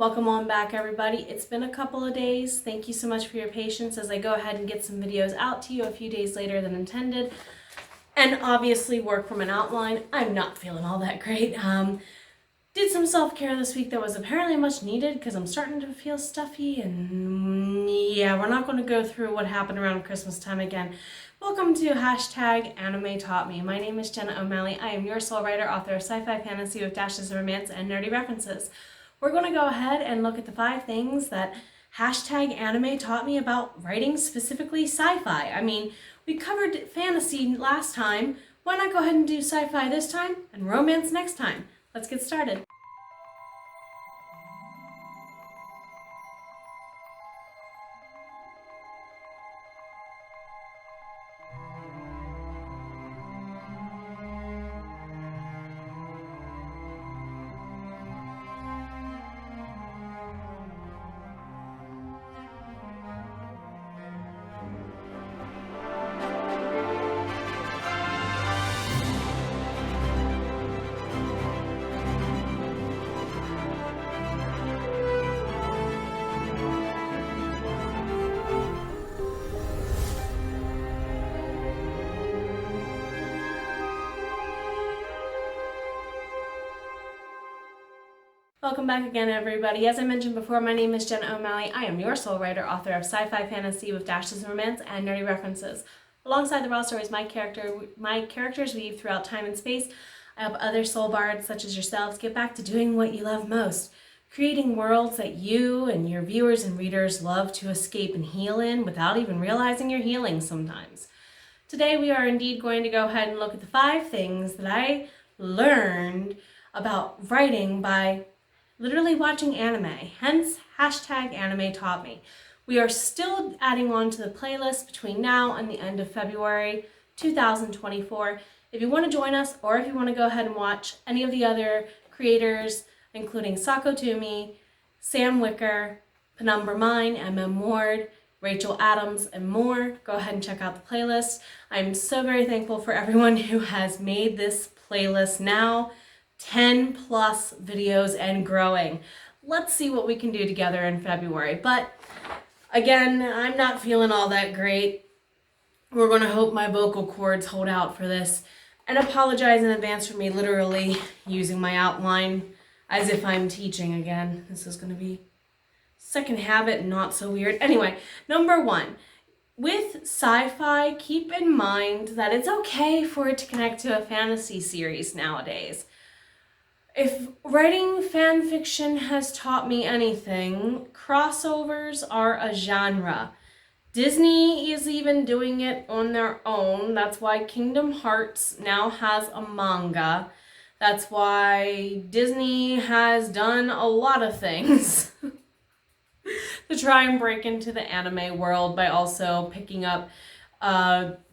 Welcome on back, everybody. It's been a couple of days. Thank you so much for your patience as I go ahead and get some videos out to you a few days later than intended. And obviously work from an outline. I'm not feeling all that great. Did some self-care this week that was apparently much needed because I'm starting to feel stuffy, and yeah, we're not going to go through what happened around Christmas time again. Welcome to #AnimeTaughtMe. My name is Jenna O'Malley. I am your soul writer, author of sci-fi fantasy with dashes of romance and nerdy references. We're going to go ahead and look at the 5 things that #Anime taught me about writing, specifically sci-fi. I mean, we covered fantasy last time. Why not go ahead and do sci-fi this time and romance next time? Let's get started. Welcome back again, everybody. As I mentioned before, my name is Jenna O'Malley. I am your soul writer, author of sci-fi fantasy with dashes of romance and nerdy references. Alongside the raw stories my characters weave throughout time and space, I help other soul bards such as yourselves get back to doing what you love most, creating worlds that you and your viewers and readers love to escape and heal in without even realizing you're healing sometimes. Today we are indeed going to go ahead and look at the 5 things that I learned about writing by literally watching anime, hence #AnimeTaughtMe. We are still adding on to the playlist between now and the end of February 2024. If you want to join us, or if you want to go ahead and watch any of the other creators, including Sako Toomey, Sam Wicker, Penumbra Mine, MM Ward, Rachel Adams, and more, go ahead and check out the playlist. I'm so very thankful for everyone who has made this playlist now 10 plus videos and growing. Let's see what we can do together in February. But again, I'm not feeling all that great. We're going to hope my vocal cords hold out for this, and apologize in advance for me literally using my outline as if I'm teaching again. This is going to be second habit, not so weird. Anyway, number 1. With sci-fi, keep in mind that it's okay for it to connect to a fantasy series nowadays. If writing fan fiction has taught me anything, crossovers are a genre. Disney is even doing it on their own. That's why Kingdom Hearts now has a manga. That's why Disney has done a lot of things to try and break into the anime world by also picking up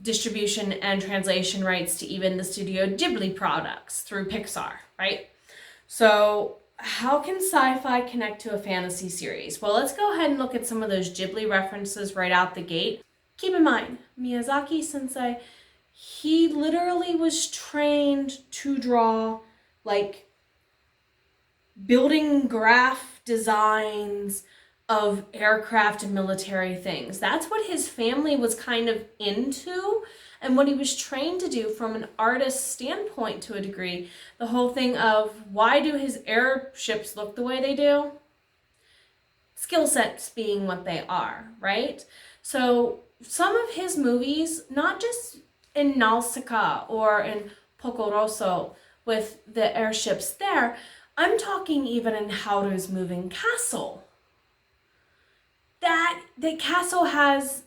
distribution and translation rights to even the Studio Ghibli products through Pixar, right? So how can sci-fi connect to a fantasy series? Well, let's go ahead and look at some of those Ghibli references right out the gate. Keep in mind, Miyazaki sensei, he literally was trained to draw like building graph designs of aircraft and military things. That's what his family was kind of into, and what he was trained to do from an artist standpoint to a degree. The whole thing of why do his airships look the way they do? Skill sets being what they are, right? So some of his movies, not just in Nausicaa or in Poco Rosso with the airships there, I'm talking even in Haru's Moving Castle. That the castle has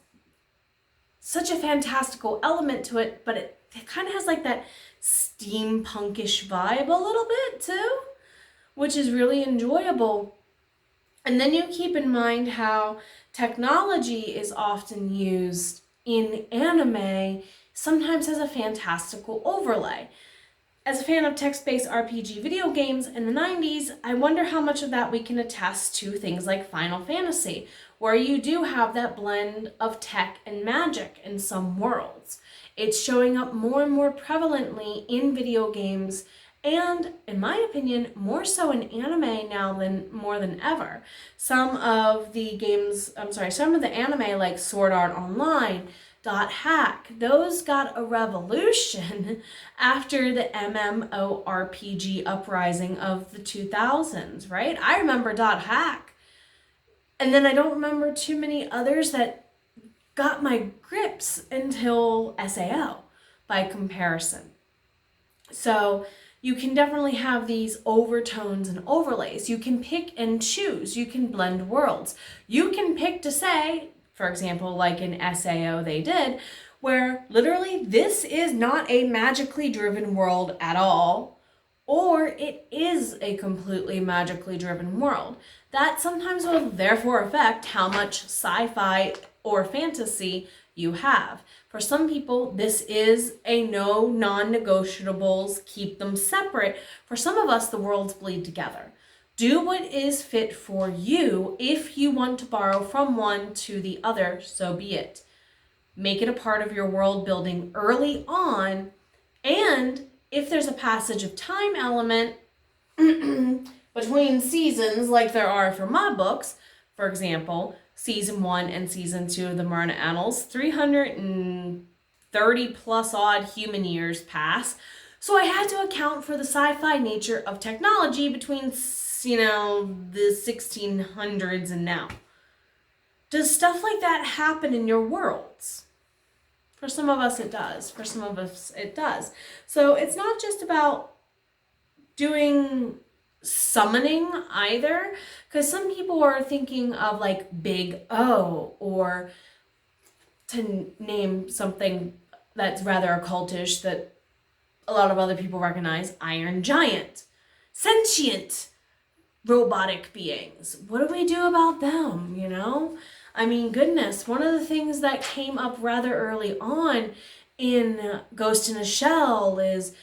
such a fantastical element to it, but it kind of has like that steampunkish vibe a little bit too, which is really enjoyable. And then you keep in mind how technology is often used in anime, sometimes as a fantastical overlay. As a fan of text-based RPG video games in the 90s, I wonder how much of that we can attest to things like Final Fantasy, where you do have that blend of tech and magic in some worlds. It's showing up more and more prevalently in video games And in my opinion, more so in anime now than more than ever. Some of the anime like Sword Art Online, Dot Hack, those got a revolution after the MMORPG uprising of the 2000s, right? I remember Dot Hack. And then I don't remember too many others that got my grips until SAO by comparison. So you can definitely have these overtones and overlays. You can pick and choose. You can blend worlds. You can pick to say, for example, like in SAO they did, where literally this is not a magically driven world at all, or it is a completely magically driven world. That sometimes will therefore affect how much sci-fi or fantasy you have. For some people, this is a no non-negotiables, keep them separate. For some of us, the worlds bleed together. Do what is fit for you. If you want to borrow from one to the other, so be it. Make it a part of your world building early on, and if there's a passage of time element between seasons, like there are for my books, for example, Season 1 and Season 2 of the Marna Annals, 330 plus odd human years pass. So I had to account for the sci-fi nature of technology between, the 1600s and now. Does stuff like that happen in your worlds? For some of us it does. For some of us it does. So it's not just about doing summoning either, because some people are thinking of like Big O, or to name something that's rather occultish that a lot of other people recognize, Iron Giant, sentient robotic beings. What do we do about them, I mean, goodness, one of the things that came up rather early on in Ghost in a Shell is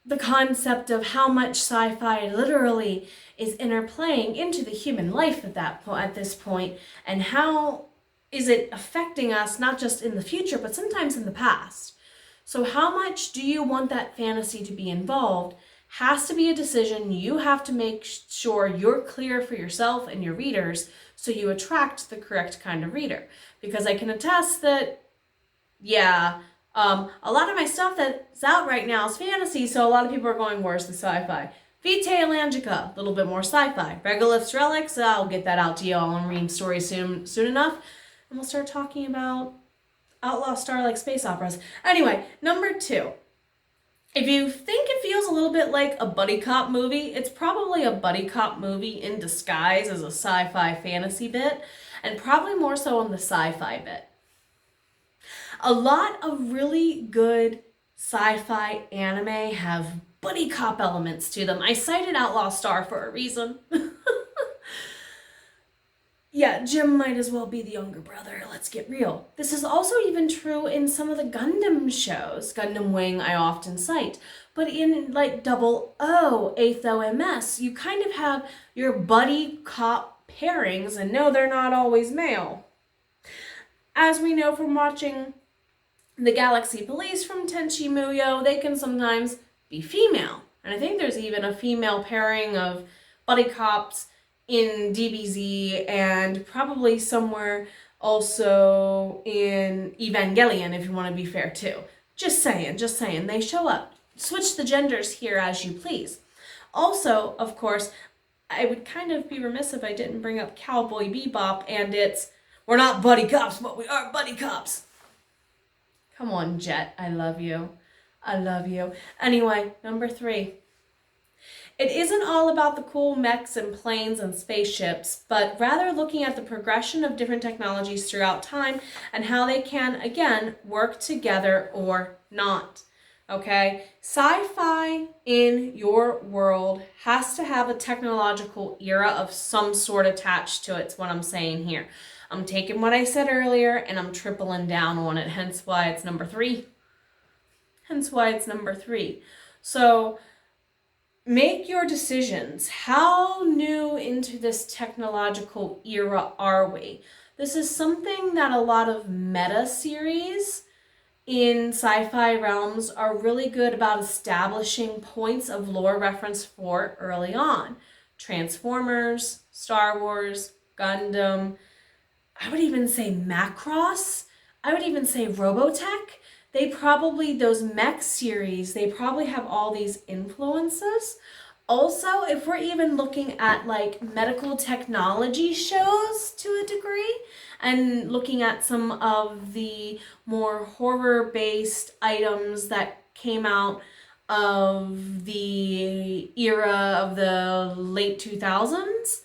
the concept of how much sci-fi literally is interplaying into the human life at this point, and how is it affecting us not just in the future, but sometimes in the past. So how much do you want that fantasy to be involved has to be a decision you have to make sure you're clear for yourself and your readers, so you attract the correct kind of reader. Because I can attest that, a lot of my stuff that's out right now is fantasy, so a lot of people are going, where's the sci-fi? Vitae Elangica, a little bit more sci-fi. Regolith's Relics, I'll get that out to y'all and read stories soon enough. And we'll start talking about Outlaw Star-like space operas. Anyway, number 2. If you think it feels a little bit like a buddy cop movie, it's probably a buddy cop movie in disguise as a sci-fi fantasy bit, and probably more so on the sci-fi bit. A lot of really good sci-fi anime have buddy cop elements to them. I cited Outlaw Star for a reason. Yeah, Jim might as well be the younger brother, let's get real. This is also even true in some of the Gundam shows. Gundam Wing I often cite. But in like Double O, 8th OMS, you kind of have your buddy cop pairings, and no, they're not always male. As we know from watching the Galaxy Police from Tenchi Muyo, they can sometimes be female. And I think there's even a female pairing of buddy cops in DBZ, and probably somewhere also in Evangelion, if you want to be fair too. Just saying, they show up. Switch the genders here as you please. Also, of course, I would kind of be remiss if I didn't bring up Cowboy Bebop, and we're not buddy cops, but we are buddy cops. Come on, Jet, I love you. Anyway, number 3. It isn't all about the cool mechs and planes and spaceships, but rather looking at the progression of different technologies throughout time and how they can, again, work together or not. Okay? Sci-fi in your world has to have a technological era of some sort attached to it, is what I'm saying here. I'm taking what I said earlier and I'm tripling down on it, hence why it's number 3. So, make your decisions. How new into this technological era are we? This is something that a lot of meta series in sci-fi realms are really good about establishing points of lore reference for early on. Transformers, Star Wars, Gundam, I would even say Macross, I would even say Robotech. Those mech series, they probably have all these influences. Also, if we're even looking at like medical technology shows to a degree and looking at some of the more horror based items that came out of the era of the late 2000s,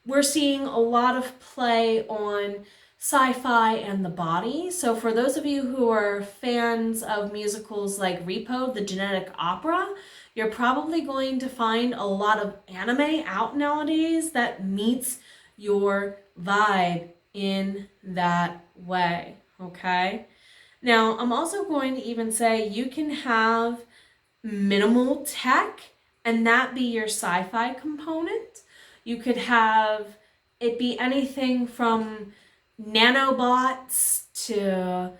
we're seeing a lot of play on sci-fi and the body. So for those of you who are fans of musicals like Repo, the Genetic Opera, you're probably going to find a lot of anime out nowadays that meets your vibe in that way, okay? Now, I'm also going to even say you can have minimal tech and that be your sci-fi component. You could have it be anything from nanobots to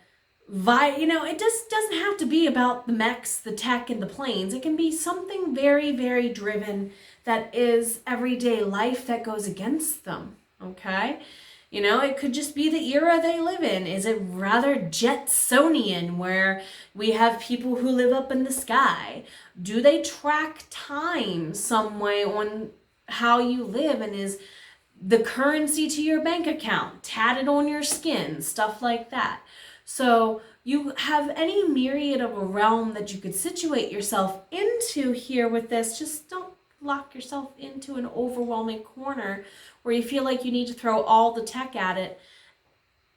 it just doesn't have to be about the mechs, the tech, and the planes. It can be something very, very driven that is everyday life that goes against them, okay? It could just be the era they live in. Is it rather Jetsonian, where we have people who live up in the sky? Do they track time some way on how you live, and is the currency to your bank account tatted on your skin, stuff like that? So you have any myriad of a realm that you could situate yourself into here with this. Just don't lock yourself into an overwhelming corner where you feel like you need to throw all the tech at it.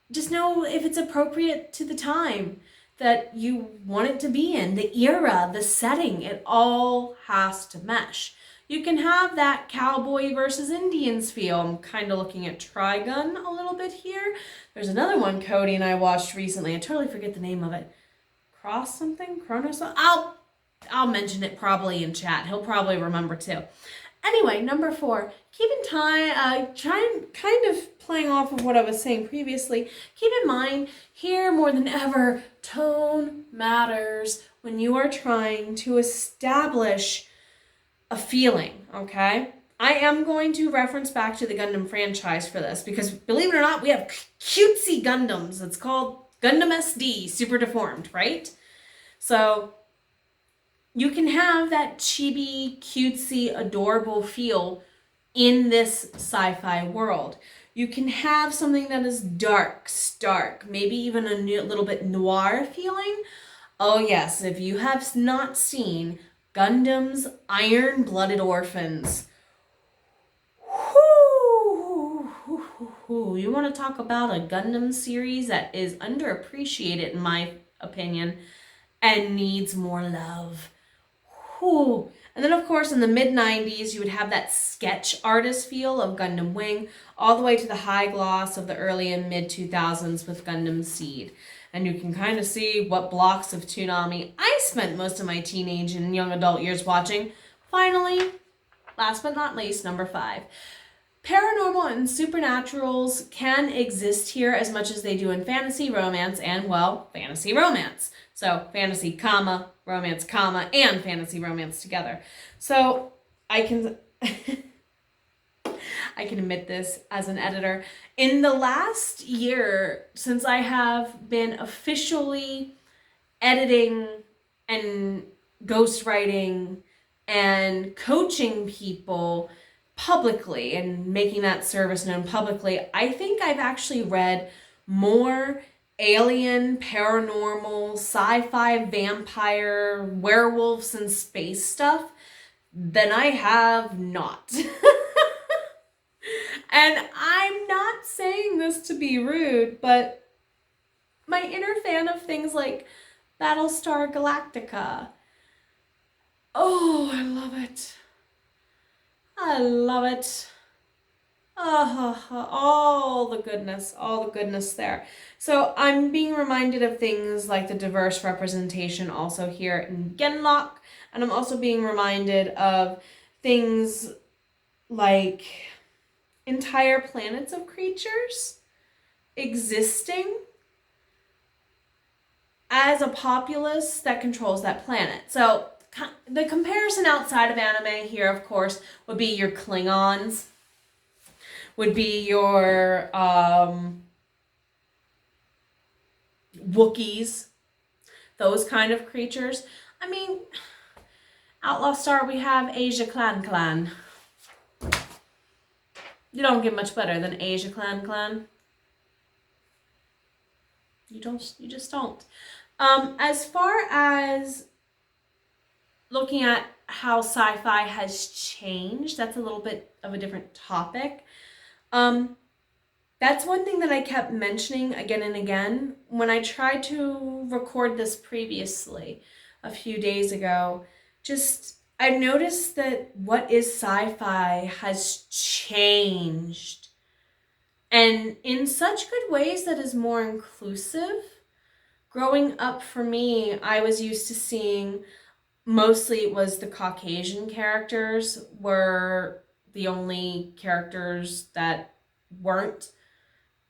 Just know if it's appropriate to the time that you want it to be in, the era, the setting, it all has to mesh. You can have that cowboy versus Indians feel. I'm kind of looking at Trigun a little bit here. There's another one Cody and I watched recently. I totally forget the name of it. Cross something? Chronos? I'll mention it probably in chat. He'll probably remember too. Anyway, number 4, keep in time, kind of playing off of what I was saying previously, keep in mind, here more than ever, tone matters when you are trying to establish a feeling, okay? I am going to reference back to the Gundam franchise for this because, believe it or not, we have cutesy Gundams. It's called Gundam SD, Super Deformed, right? So you can have that chibi, cutesy, adorable feel in this sci-fi world. You can have something that is dark, stark, maybe even a little bit noir feeling. Oh yes, if you have not seen Gundam's Iron-Blooded Orphans, you want to talk about a Gundam series that is underappreciated in my opinion and needs more love. And then, of course, in the mid-90s, you would have that sketch artist feel of Gundam Wing, all the way to the high gloss of the early and mid-2000s with Gundam Seed. And you can kind of see what blocks of Toonami I spent most of my teenage and young adult years watching. Finally, last but not least, number 5. Paranormal and supernaturals can exist here as much as they do in fantasy, romance, and, well, fantasy romance. So fantasy, comma, romance, comma, and fantasy romance together. So I can admit this as an editor. In the last year, since I have been officially editing and ghostwriting and coaching people publicly and making that service known publicly, I think I've actually read more alien, paranormal, sci-fi, vampire, werewolves, and space stuff than I have not. And I'm not saying this to be rude, but my inner fan of things like Battlestar Galactica, oh, I love it. I love it. All the goodness there. So I'm being reminded of things like the diverse representation also here in Genlock, and I'm also being reminded of things like entire planets of creatures existing as a populace that controls that planet. So the comparison outside of anime here, of course, would be your Klingons, would be your Wookiees, those kind of creatures. I mean, Outlaw Star, we have Asia Clan. You don't get much better than Asia Clan. You just don't. As far as looking at how sci-fi has changed, that's a little bit of a different topic. That's one thing that I kept mentioning again and again when I tried to record this previously a few days ago. I've noticed that what is sci-fi has changed, and in such good ways that is more inclusive. Growing up for me, I was used to seeing mostly it was the Caucasian characters were the only characters that weren't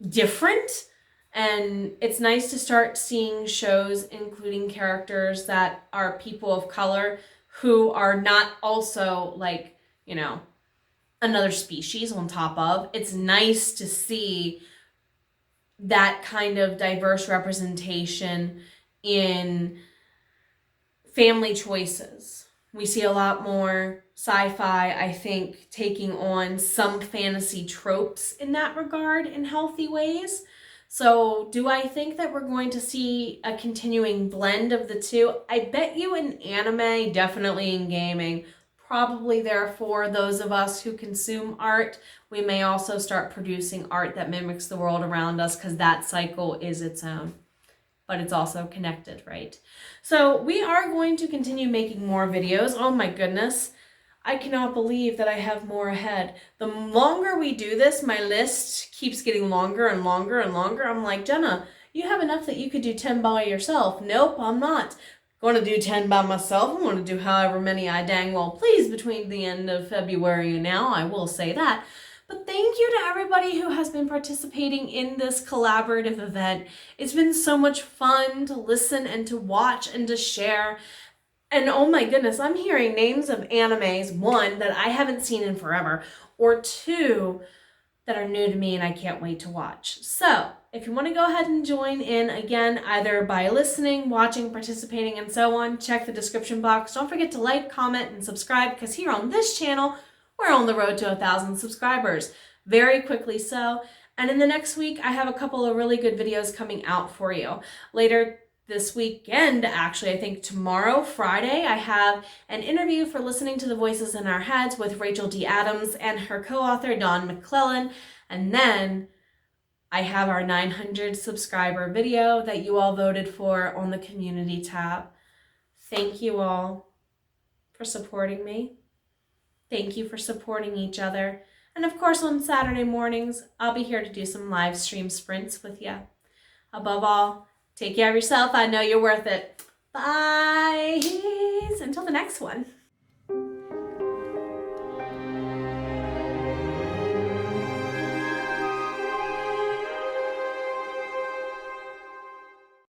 different. And it's nice to start seeing shows including characters that are people of color who are not also like, you know, another species on top of. It's nice to see that kind of diverse representation in family choices. We see a lot more sci-fi, I think, taking on some fantasy tropes in that regard in healthy ways. So do I think that we're going to see a continuing blend of the two? I bet you in anime, definitely in gaming, probably therefore those of us who consume art, we may also start producing art that mimics the world around us, because that cycle is its own. But it's also connected, right? So we are going to continue making more videos. Oh my goodness. I cannot believe that I have more ahead. The longer we do this, my list keeps getting longer and longer and longer. I'm like, Jenna, you have enough that you could do 10 by yourself. Nope, I'm not going to do 10 by myself. I'm going to do however many I dang well please between the end of February and now. I will say that. But thank you to everybody who has been participating in this collaborative event. It's been so much fun to listen and to watch and to share. And oh my goodness, I'm hearing names of animes, one, that I haven't seen in forever, or two, that are new to me and I can't wait to watch. So if you want to go ahead and join in, again, either by listening, watching, participating, and so on, check the description box. Don't forget to like, comment, and subscribe, because here on this channel, we're on the road to 1,000 subscribers. Very quickly so. And in the next week, I have a couple of really good videos coming out for you. Later this weekend, actually, I think tomorrow, Friday, I have an interview for Listening to the Voices in Our Heads with Rachel D. Adams and her co-author, Dawn McClellan. And then I have our 900 subscriber video that you all voted for on the community tab. Thank you all for supporting me. Thank you for supporting each other. And of course, on Saturday mornings, I'll be here to do some live stream sprints with you. Above all, take care of yourself. I know you're worth it. Bye. Until the next one.